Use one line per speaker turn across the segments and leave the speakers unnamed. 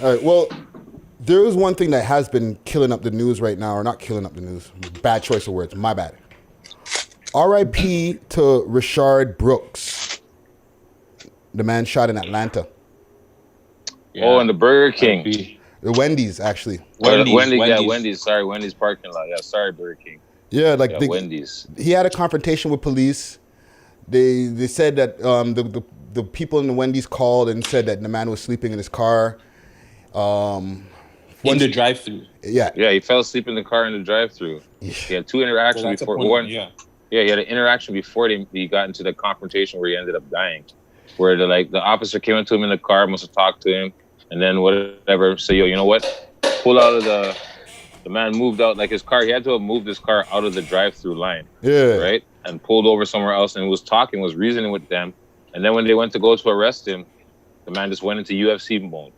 All right. Well, there is one thing that has been killing up the news right now, or not killing up the news. Bad choice of words. My bad. R.I.P. to Rayshard Brooks, the man shot in Atlanta.
Oh,
Yeah.
and the Burger King.
R.I.P.
The Wendy's, actually.
Wendy's.
Wendy's, yeah,
Wendy's.
Wendy's. Sorry, Wendy's parking lot. Yeah, sorry, Burger King.
Yeah, like
Yeah, Wendy's.
he had a confrontation with police. They said that the people in the Wendy's called and said that the man was sleeping in his car.
In the drive-thru.
Yeah.
Yeah, he fell asleep in the car in the drive-thru. He had two interactions
So that's a
before
point.
one.
Yeah.
Yeah, he had an interaction before he got into the confrontation where he ended up dying. Where the officer came up to him in the car, must have talked to him, and then whatever. Say, yo, you know what? Pull out of the man moved out like his car. He had to have moved his car out of the drive-through line,
Yeah.
right, and pulled over somewhere else and was reasoning with them. And then when they went to go to arrest him, the man just went into UFC mode.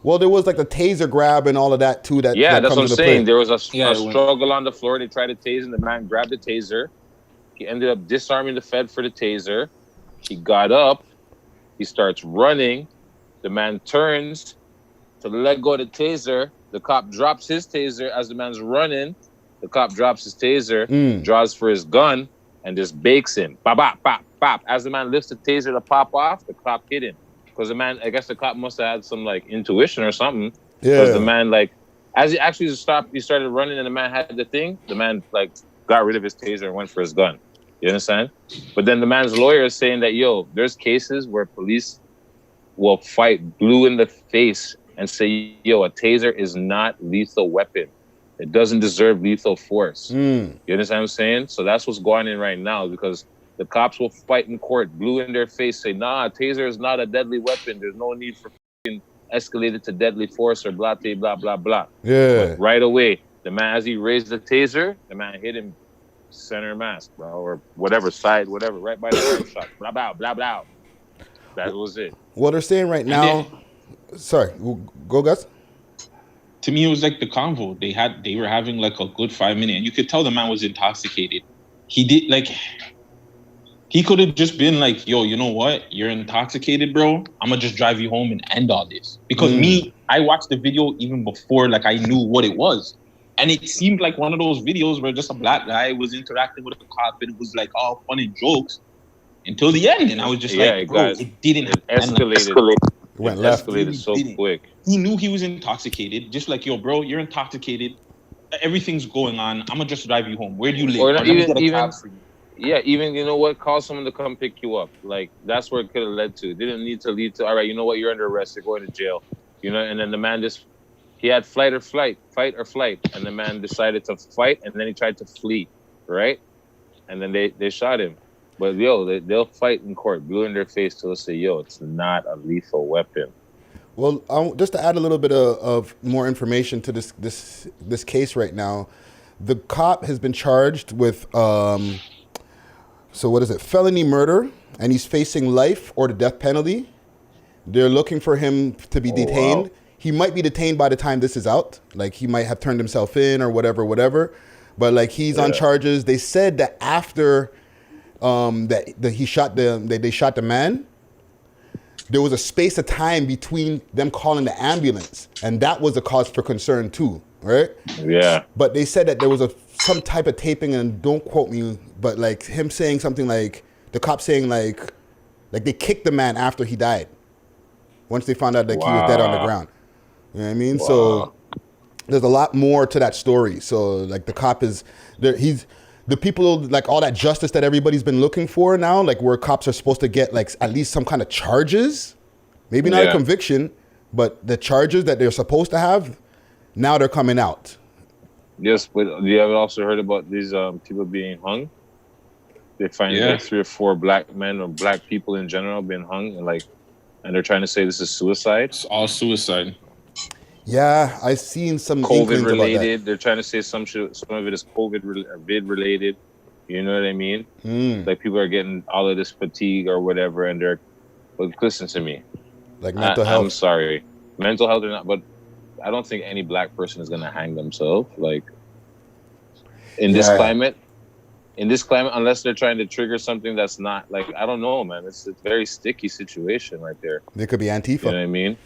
Well, there was like the taser grab and all of that too. That
Yeah, that's what I'm saying.
play.
There was a struggle on the floor. They tried to tase him. The man grabbed the taser. He ended up disarming the Fed for the taser. He got up. He starts running. The man turns to let go of the taser. The cop drops his taser as the man's running. The cop drops his taser, draws for his gun, and just bakes him. Bop, bop, bop, bop. As the man lifts the taser to pop off, the cop hit him. Because the man, I guess the cop must have had some like intuition or something.
Yeah.
Because the man, like, as he actually stopped, he started running, and the man had the thing. The man like got rid of his taser and went for his gun. You understand? But then the man's lawyer is saying that, yo, there's cases where police will fight blue in the face and say, yo, a taser is not lethal weapon. It doesn't deserve lethal force. You understand what I'm saying? So that's what's going on right now, because the cops will fight in court, blue in their face, say, nah, a taser is not a deadly weapon. There's no need for escalate it to deadly force or blah, blah, blah, blah.
Yeah.
But right away, the man, as he raised the taser, the man hit him center mass, bro, or whatever, side, whatever, right by the arm shot. Blah, blah, blah, blah. That was it.
What they're saying right now. Sorry, go Guts.
To me, it was like the convo they were having like a good 5 minutes, and you could tell the man was intoxicated. He could have just been like, yo, you know what? You're intoxicated, bro. I'm gonna just drive you home and end all this. Because I watched the video even before like I knew what it was. And it seemed like one of those videos where just a black guy was interacting with a cop and it was like all fun and jokes until the end. And I was just like, bro, it didn't
escalated.
It went left.
Escalated so quick.
He knew he was intoxicated. Just like, yo, bro, you're intoxicated. Everything's going on. I'm gonna just drive you home. Where do you live?
Or not even yeah, even, you know what, call someone to come pick you up. Like, that's where it could have led to. It didn't need to lead to, all right, you know what, you're under arrest, you're going to jail. You know, and then the man he had fight or flight. And the man decided to fight, and then he tried to flee, right? And then they shot him. But, yo, they'll fight in court, blue in their face till they say, yo, it's not a lethal weapon.
Well, just to add a little bit of more information to this case right now, the cop has been charged with, felony murder, and he's facing life or the death penalty. They're looking for him to be detained. Wow. He might be detained by the time this is out. Like, he might have turned himself in or whatever. But like, he's on charges. They said that after that he shot they shot the man, there was a space of time between them calling the ambulance, and that was a cause for concern too, right?
Yeah.
But they said that there was some type of taping, and don't quote me, but like him saying something like, the cop saying like they kicked the man after he died. Once they found out that he was dead on the ground. You know what I mean? Wow. So there's a lot more to that story. So like the cop is there, the people, like all that justice that everybody's been looking for now, like where cops are supposed to get like at least some kind of charges, maybe not a conviction, but the charges that they're supposed to have, now they're coming out.
Yes, but you have also heard about these people being hung? They find like 3 or 4 black men or black people in general being hung, and they're trying to say this is suicide.
It's all suicide.
Yeah, I've seen some
COVID related. They're trying to say some of it is COVID vid related. You know what I mean? Like people are getting all of this fatigue or whatever, and but listen to me.
Like mental health.
I'm sorry, mental health or not, but I don't think any black person is gonna hang themselves. Like in this climate, unless they're trying to trigger something that's not like, I don't know, man. It's a very sticky situation right there.
They could be Antifa.
You know what I mean?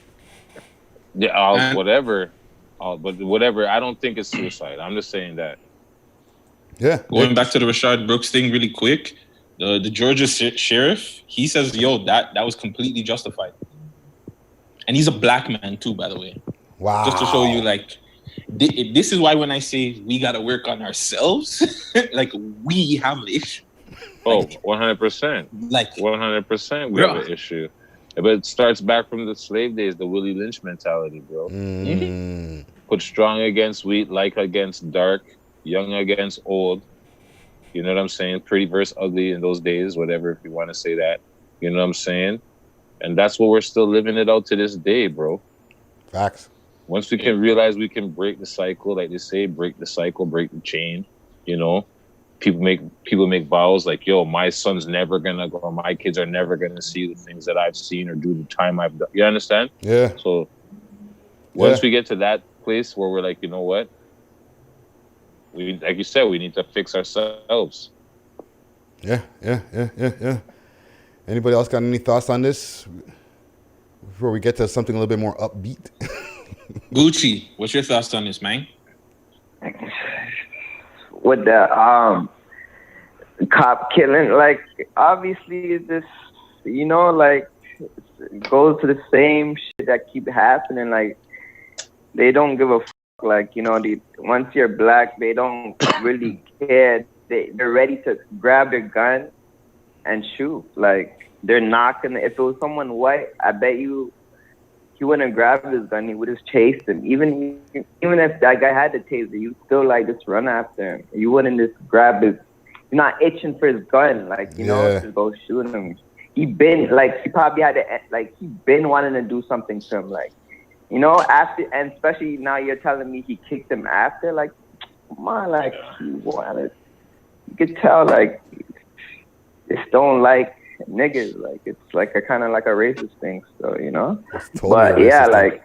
Yeah, whatever. But whatever. I don't think it's suicide. I'm just saying that.
Yeah.
Going back to the Rayshard Brooks thing really quick, the Georgia sheriff, he says, yo, that was completely justified. And he's a black man too, by the way.
Wow.
Just to show you, like, this is why when I say we got to work on ourselves, like, we have an issue.
Oh,
like,
100%.
Like,
100% we have an issue. But it starts back from the slave days, the Willie Lynch mentality, bro.
Mm.
Put strong against weak, light against dark, young against old. You know what I'm saying? Pretty versus ugly in those days, whatever, if you want to say that. You know what I'm saying? And that's what we're still living it out to this day, bro.
Facts.
Once we can realize we can break the cycle, like they say, break the cycle, break the chain, you know, people make vows like, yo, my son's never gonna go, or my kids are never gonna see the things that I've seen or do the time I've done. You understand?
Yeah.
So once we get to that place where we're like, you know what? We, like you said, we need to fix ourselves.
Yeah. Anybody else got any thoughts on this before we get to something a little bit more upbeat?
Guttzy, what's your thoughts on this, man?
With the cop killing, like, obviously this, you know, like, it goes to the same shit that keep happening. Like, they don't give a fuck. Like, you know, once you're black, they don't really care. They're ready to grab their gun and shoot. Like, they're not gonna. If it was someone white, I bet you he wouldn't grab his gun. He would have chased him. Even if that guy had the taser, you still like just run after him. You wouldn't just grab his. You're not itching for his gun, like, you know, to go shoot him. He probably had to, like, he been wanting to do something to him, like, you know, after, and especially now you're telling me he kicked him after, like, come on, like, he wanted. You could tell, like, just don't like niggas. Like, it's like a kind of like a racist thing, so, you know.
Totally,
but yeah, like.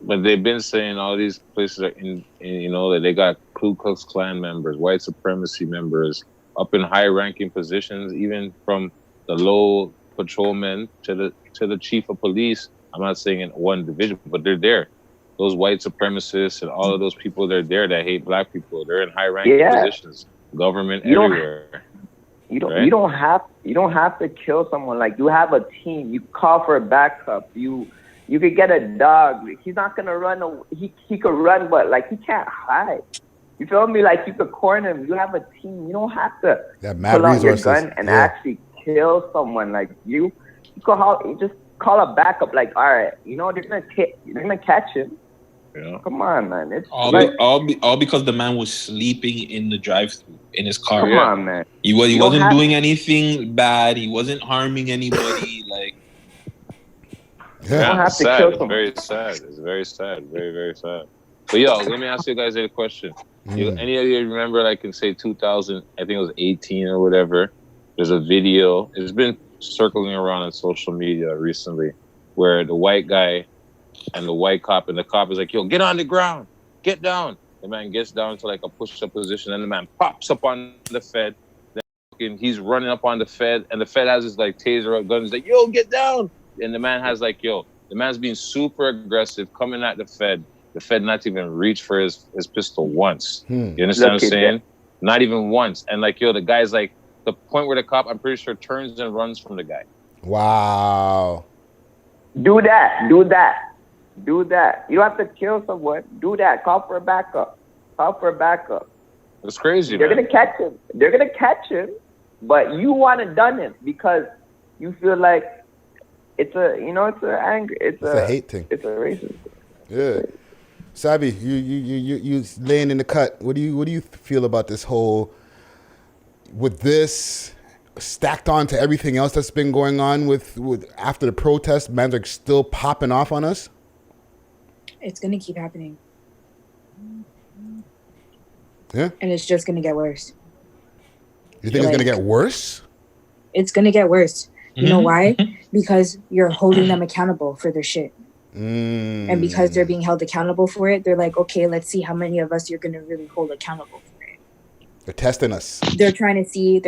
But they've been saying all these places are in, you know, that they got Ku Klux Klan members, white supremacy members, up in high-ranking positions, even from the low patrolmen to the chief of police. I'm not saying in one division, but they're there. Those white supremacists and all of those people, they're there that hate black people. They're in high-ranking positions, government everywhere.
You don't have to kill someone. Like, you have a team. You call for a backup. You could get a dog. He's not gonna run. He could run, but, like, he can't hide. You feel me? Like, you could corner him. You have a team. You don't have to pull out your gun and actually kill someone. Like, you could just call a backup. Like, all right, you know, they're gonna catch him. Yeah. Come on, man. It's
all because the man was sleeping in the drive-thru in his car.
Come on, man.
He wasn't doing anything bad. He wasn't harming anybody. Like,
you don't have to kill someone.
Very sad. It's very sad. Very, very sad. But yo, let me ask you guys a question. Any of you remember, like, in say 2000, I think it was 18 or whatever, there's a video. It's been circling around on social media recently where the white guy and the white cop, and the cop is like, yo, get on the ground, get down. The man gets down to like a push-up position, and the man pops up on the Fed. Then he's running up on the Fed, and the Fed has his like taser gun. He's like, yo, get down. And the man has like, yo, the man's being super aggressive, coming at the Fed. The Fed not even reach for his pistol once. You understand what I'm saying? Not even once. And like, yo, the guy's like, the point where the cop, I'm pretty sure, turns and runs from the guy.
Wow.
Do that. You have to kill someone. Do that. Call for a backup.
That's crazy,
They're
man.
They're gonna catch him, but you want to done it because you feel like it's a anger. It's a
hate thing.
It's a racist thing.
Yeah. Savy, you laying in the cut. What do you feel about this whole, with this stacked on to everything else that's been going on with after the protest, men are still popping off on us?
It's gonna keep happening.
Yeah.
And it's just gonna get worse.
You think it's gonna get worse?
It's gonna get worse. You know why? Because you're holding them accountable for their shit. And because they're being held accountable for it, they're like, okay, let's see how many of us you're gonna really hold accountable for it.
They're testing us.
They're trying to see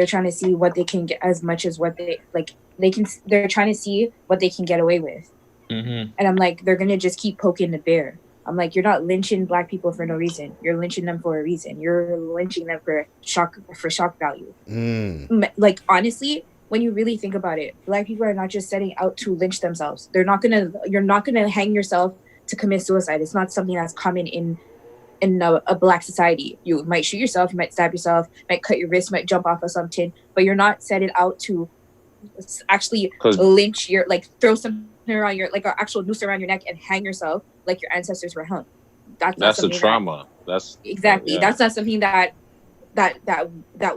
what they can get, as much as what they're trying to see what they can get away with.
Mm-hmm.
And I'm like, they're gonna just keep poking the bear. I'm like, you're not lynching black people for no reason. You're lynching them for a reason. You're lynching them for shock value. Like, honestly, when you really think about it, black people are not just setting out to lynch themselves. You're not gonna hang yourself to commit suicide. It's not something that's common in a black society. You might shoot yourself, you might stab yourself, might cut your wrist, might jump off of something, but you're not setting out to actually lynch your, like, throw something around your, like, an actual noose around your neck and hang yourself like your ancestors were hung.
That's a trauma. That's
exactly. Yeah. That's not something that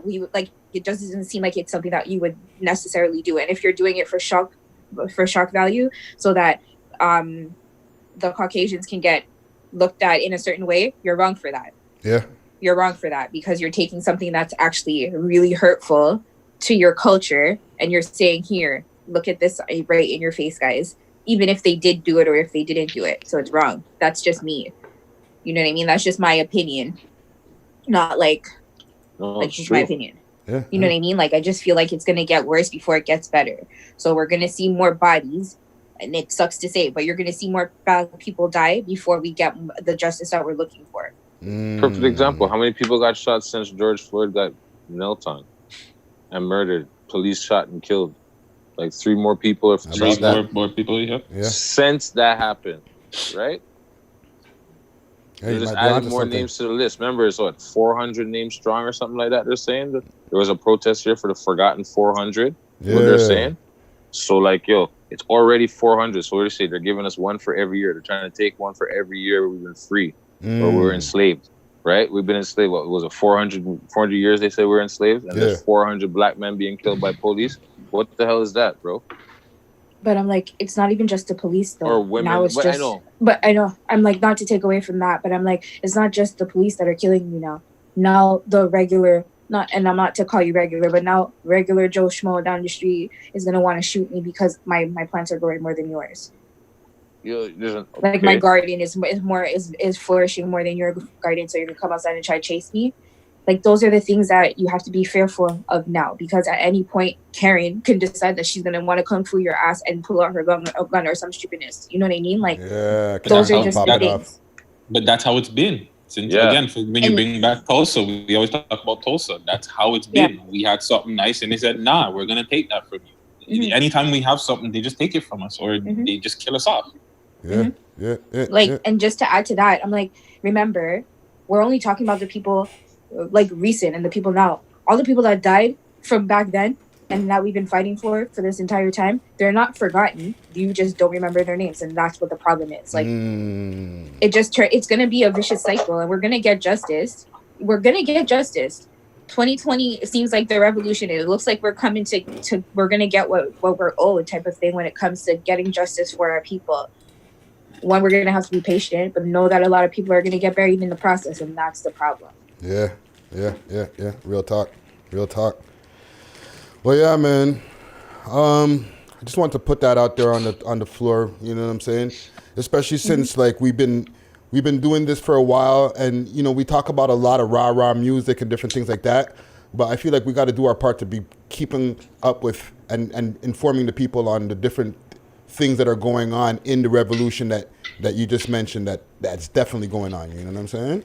we would, like, it doesn't seem like it's something that you would necessarily do. And if you're doing it for shock value, so that the Caucasians can get looked at in a certain way, you're wrong for that.
Yeah.
You're wrong for that, because you're taking something that's actually really hurtful to your culture and you're saying, here, look at this right in your face, guys, even if they did do it or if they didn't do it. So it's wrong. That's just me. You know what I mean? That's just my opinion. Not like, just my opinion.
Yeah.
You know what I mean? Like, I just feel like it's going to get worse before it gets better. So we're going to see more bodies, and it sucks to say, but you're going to see more people die before we get the justice that we're looking for.
Perfect example. How many people got shot since George Floyd got knelt on and murdered? Police shot and killed. Like 3 more people or 3
more people, yeah.
Since that happened, right? They're just adding more names to the list. Remember, it's what, 400 names strong or something like that. They're saying that there was a protest here for the forgotten 400.
Yeah.
What they're saying. So, like, yo, it's already 400. So what do they say? They're giving us one for every year. They're trying to take one for every year we've been free or we were enslaved, right? We've been enslaved. What was it? 400 years they say we're enslaved, and there's 400 black men being killed by police. What the hell is that, bro?
But I'm like, it's not even just the police, though.
Or women.
Now it's just, I know. I'm like, not to take away from that, but I'm like, it's not just the police that are killing me now. Now the regular, and I'm not to call you regular, but now regular Joe Schmo down the street is going to want to shoot me because my plants are growing more than yours. Like, my garden is flourishing more than your garden, so you're going to come outside and try to chase me. Like, those are the things that you have to be fearful of now, because at any point, Karen can decide that she's going to want to kung fu your ass and pull out her gun or some stupidness. You know what I mean? Like, those are just the things.
But that's how it's been. Since, again, when you bring back Tulsa, we always talk about Tulsa. That's how it's been. Yeah. We had something nice, and they said, nah, we're going to take that from you. Mm-hmm. Anytime we have something, they just take it from us, or they just kill us off.
And
just to add to that, I'm like, remember, we're only talking about the people like recent and the people now. All the people that died from back then and that we've been fighting for this entire time, they're not forgotten. You just don't remember their names, and that's what the problem is. Like, it's gonna be a vicious cycle, and we're gonna get justice. 2020 seems like the revolution. It looks like we're coming to we're gonna get what we're owed, type of thing, when it comes to getting justice for our people. One, we're gonna have to be patient, but know that a lot of people are gonna get buried in the process, and that's the problem.
Yeah. Real talk. Well, yeah, man. I just want to put that out there on the floor. You know what I'm saying? Especially since like we've been doing this for a while, and you know we talk about a lot of rah music and different things like that. But I feel like we got to do our part to be keeping up with and informing the people on the different things that are going on in the revolution that you just mentioned. That's definitely going on. You know what I'm saying?